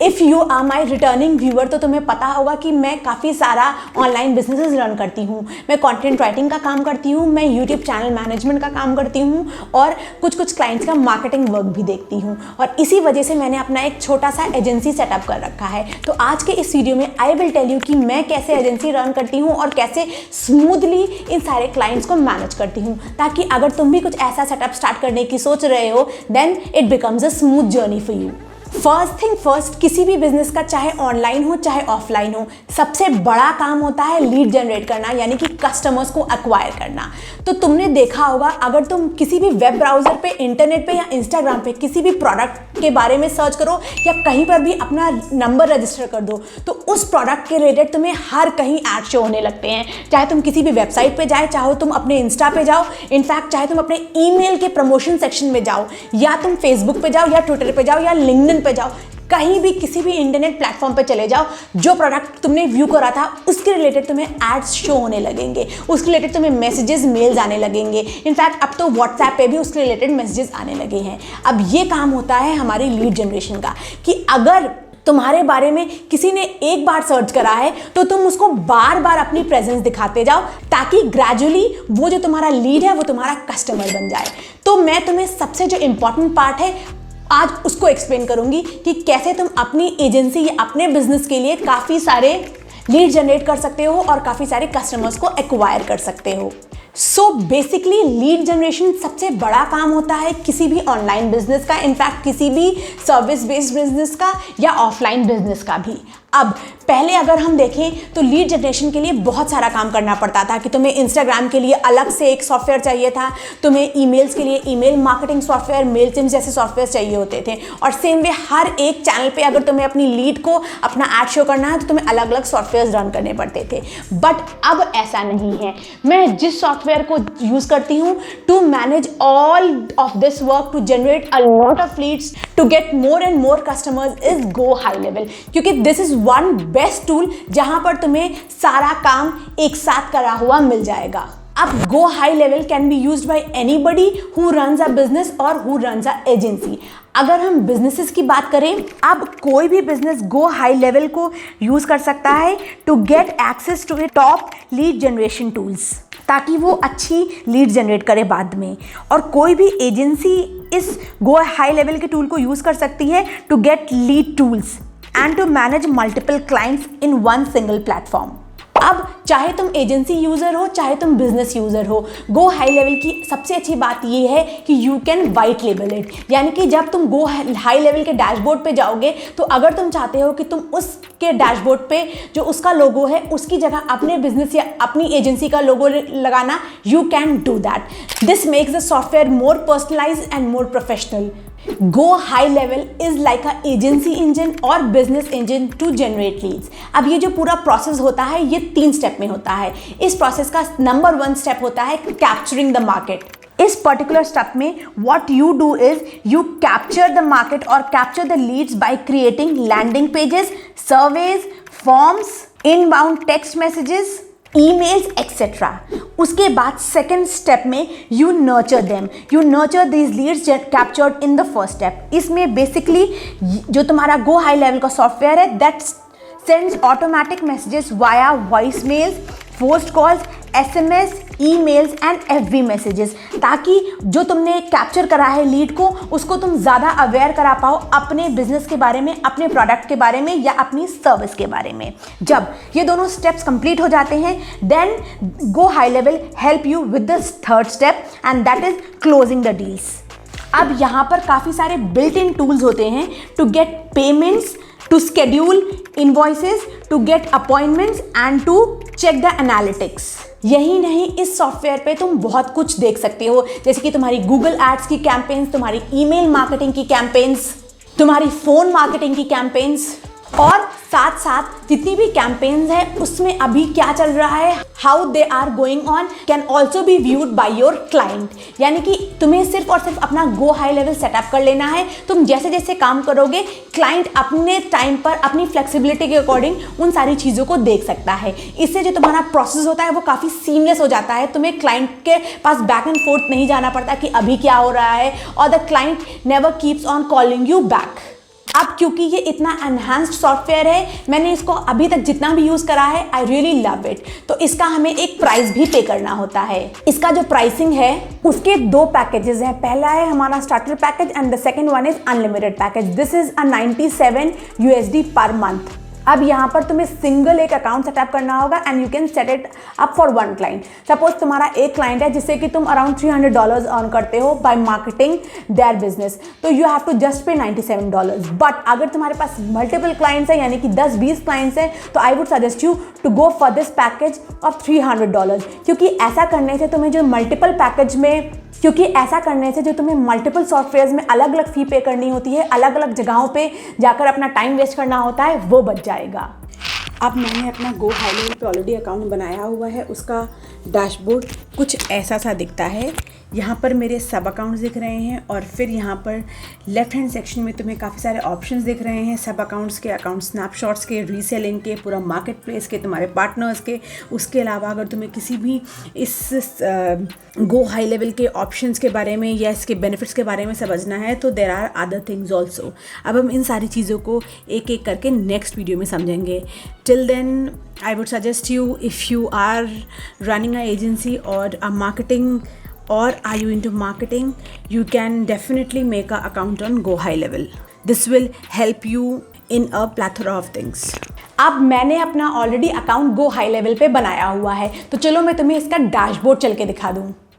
If you are my returning viewer तो तुम्हें पता होगा कि मैं काफ़ी सारा ऑनलाइन बिजनेसेस रन करती हूँ। मैं कंटेंट राइटिंग का काम करती हूँ, मैं यूट्यूब चैनल मैनेजमेंट का काम करती हूँ और कुछ क्लाइंट्स का मार्केटिंग वर्क भी देखती हूँ। और इसी वजह से मैंने अपना एक छोटा सा एजेंसी सेटअप कर रखा है। तो आज के इस वीडियो में आई विल टेल यू कि मैं कैसे एजेंसी रन करती हूँ और कैसे स्मूथली इन सारे क्लाइंट्स को मैनेज करती हूँ, ताकि अगर तुम भी कुछ ऐसा सेटअप स्टार्ट करने की सोच रहे हो then it becomes a smooth journey for you. First thing first, किसी भी बिजनेस का चाहे ऑनलाइन हो चाहे ऑफलाइन हो, सबसे बड़ा काम होता है लीड जनरेट करना, यानी कि कस्टमर्स को एक्वायर करना। तो तुमने देखा होगा, अगर तुम किसी भी वेब ब्राउजर पे, इंटरनेट पे या इंस्टाग्राम पे किसी भी प्रोडक्ट के बारे में सर्च करो या कहीं पर भी अपना नंबर रजिस्टर कर दो, तो उस प्रोडक्ट के रिलेटेड तुम्हें हर कहीं ऐड शो होने लगते हैं। चाहे तुम किसी भी वेबसाइट पे जाए, चाहे तुम अपने इंस्टा पे जाओ, इनफैक्ट चाहे तुम अपने ईमेल के प्रमोशन सेक्शन में जाओ, या तुम फेसबुक पे जाओ या ट्विटर पे जाओ या लिंक्डइन पे जाओ, कहीं भी किसी भी इंटरनेट प्लेटफॉर्म पे चले जाओ, जो प्रोडक्ट तुमने व्यू करा था उसके रिलेटेड तुम्हें एड्स शो होने लगेंगे, उसके रिलेटेड तुम्हें मैसेजेस, मेल्स आने लगेंगे। इनफैक्ट अब तो व्हाट्सएप पे भी उसके रिलेटेड मैसेजेस आने लगे हैं। अब ये काम होता है हमारी लीड जनरेशन का, कि अगर तुम्हारे बारे में किसी ने एक बार सर्च करा है तो तुम उसको बार बार अपनी प्रेजेंस दिखाते जाओ, ताकि ग्रेजुअली वो जो तुम्हारा लीड है वो तुम्हारा कस्टमर बन जाए। तो मैं तुम्हें सबसे जो इंपॉर्टेंट पार्ट है आज उसको एक्सप्लेन करूंगी कि कैसे तुम अपनी एजेंसी या अपने बिजनेस के लिए काफ़ी सारे लीड जनरेट कर सकते हो और काफ़ी सारे कस्टमर्स को एक्वायर कर सकते हो। सो बेसिकली लीड जनरेशन सबसे बड़ा काम होता है किसी भी ऑनलाइन बिजनेस का, इनफैक्ट किसी भी सर्विस बेस्ड बिजनेस का या ऑफलाइन बिजनेस का भी। अब पहले अगर हम देखें तो लीड जनरेशन के लिए बहुत सारा काम करना पड़ता था कि तुम्हें इंस्टाग्राम के लिए अलग से एक सॉफ्टवेयर चाहिए था, तुम्हें ईमेल्स के लिए ईमेल मार्केटिंग सॉफ्टवेयर, मेलसिम जैसे सॉफ्टवेयर चाहिए होते थे, और सेम वे हर एक चैनल पे अगर तुम्हें अपनी लीड को अपना ऐड शो करना है तो तुम्हें अलग अलग सॉफ्टवेयर रन करने पड़ते थे। बट अब ऐसा नहीं है। मैं जिस सॉफ्टवेयर को यूज करती हूँ to manage all of this work, to generate a lot of leads, to get more and more customers, is go high level, क्योंकि this is one best tool जहां पर तुम्हें सारा काम एक साथ करा हुआ मिल जाएगा। अब Go high Level can be used by anybody who runs a business और हु रन्स अ एजेंसी। अगर हम बिजनेसेस की बात करें, अब कोई भी बिजनेस गो हाई लेवल को यूज कर सकता है to get access to top lead generation tools, ताकि वो अच्छी लीड जनरेट करे बाद में। और कोई भी एजेंसी इस गो हाई लेवल के टूल को यूज कर सकती है to get lead tools and to manage multiple clients in one single platform। अब चाहे तुम एजेंसी यूजर हो चाहे तुम बिजनेस यूजर हो, गो हाई लेवल की सबसे अच्छी बात ये है कि you can white label it, यानी कि जब तुम गो हाई लेवल के डैशबोर्ड पे जाओगे तो अगर तुम चाहते हो कि तुम उसके डैशबोर्ड पे जो उसका लोगो है उसकी जगह अपने बिजनेस या अपनी एजेंसी का लोगो लगाना, you can do that. This makes the software more personalised and more professional. Go high level is like a agency engine और business engine to generate leads। अब ये जो पूरा प्रोसेस होता है ये 3 स्टेप में होता है। इस प्रोसेस का नंबर 1 स्टेप होता है कैप्चरिंग द मार्केट। इस पर्टिकुलर स्टेप में what you do is you capture the market और capture the leads by creating landing pages, surveys, forms, inbound text messages, emails etcetera. उसके बाद सेकेंड स्टेप में you nurture them, you nurture these leads captured in the first step. इसमें basically जो तुम्हारा Go high Level का software है that sends automatic messages via voice mails, post calls, SMS, emails and FB messages, ताकि जो तुमने capture करा है लीड को उसको तुम ज़्यादा अवेयर करा पाओ अपने बिजनेस के बारे में, अपने प्रोडक्ट के बारे में या अपनी सर्विस के बारे में। जब ये दोनों स्टेप्स कंप्लीट हो जाते हैं then go high level help you with the third step and that is closing the deals. अब यहाँ पर काफ़ी सारे बिल्ट इन टूल्स होते हैं to get payments, to schedule invoices, to get appointments and to check the analytics। यही नहीं, इस सॉफ्टवेयर पे तुम बहुत कुछ देख सकते हो, जैसे कि तुम्हारी गूगल एड्स की कैंपेन्स, तुम्हारी ईमेल मार्केटिंग की कैंपेन्स, तुम्हारी फोन मार्केटिंग की कैंपेन्स, और साथ साथ जितनी भी कैंपेन्स हैं उसमें अभी क्या चल रहा है, how they are going on, can also be viewed by your client. यानी कि तुम्हें सिर्फ और सिर्फ अपना गो हाई लेवल सेटअप कर लेना है। तुम जैसे जैसे काम करोगे क्लाइंट अपने टाइम पर अपनी फ्लेक्सिबिलिटी के अकॉर्डिंग उन सारी चीज़ों को देख सकता है। इससे जो तुम्हारा प्रोसेस होता है वो काफ़ी सीमलेस हो जाता है। तुम्हें क्लाइंट के पास बैक एंड फोर्थ नहीं जाना पड़ता कि अभी क्या हो रहा है, और the client never keeps on calling you back. अब क्योंकि ये इतना एनहांस्ड सॉफ्टवेयर है, मैंने इसको अभी तक जितना भी यूज़ करा है, आई रियली लव इट, तो इसका हमें एक प्राइस भी पे करना होता है। इसका जो प्राइसिंग है उसके 2 पैकेजेस हैं। पहला है हमारा starter package and the second one is unlimited package. This is a 97 USD per month. अब यहाँ पर तुम्हें सिंगल एक अकाउंट सेटअप करना होगा and you can set it up for 1 client. Suppose तुम्हारा एक क्लाइंट है जिससे कि तुम अराउंड $300 अर्न करते हो बाय मार्केटिंग देयर बिजनेस, तो you have to just pay $97। But अगर तुम्हारे पास मल्टीपल क्लाइंट्स है, यानी कि 10-20 क्लाइंट्स हैं, तो I would suggest you to go for this package of $300, क्योंकि ऐसा करने से तुम्हें जो मल्टीपल सॉफ्टवेयर्स में अलग अलग फी पे करनी होती है, अलग अलग जगहों पे जाकर अपना टाइम वेस्ट करना होता है, वो बच जाएगा। अब मैंने अपना गो हाई लेवल पे ऑलरेडी अकाउंट बनाया हुआ है। उसका डैशबोर्ड कुछ ऐसा सा दिखता है। यहाँ पर मेरे सब अकाउंट्स दिख रहे हैं और फिर यहाँ पर लेफ्ट हैंड सेक्शन में तुम्हें काफ़ी सारे ऑप्शंस दिख रहे हैं, सब अकाउंट्स के, अकाउंट स्नैपशॉट्स के, रीसेलिंग के, पूरा मार्केट प्लेस के, तुम्हारे पार्टनर्स के। उसके अलावा अगर तुम्हें किसी भी इस गो हाई लेवल के ऑप्शंस के बारे में या इसके बेनिफिट्स के बारे में समझना है तो there are other things also. अब हम इन सारी चीज़ों को एक एक करके नेक्स्ट वीडियो में समझेंगे। Till then I would suggest you, if you are running an agency or a marketing, or are you into marketing, you can definitely make an account on Go High Level. This will help you in a plethora of things. अब मैंने अपना already account go high level पे बनाया हुआ है, तो चलो मैं तुम्हें इसका डैशबोर्ड चल के दिखा दूँ।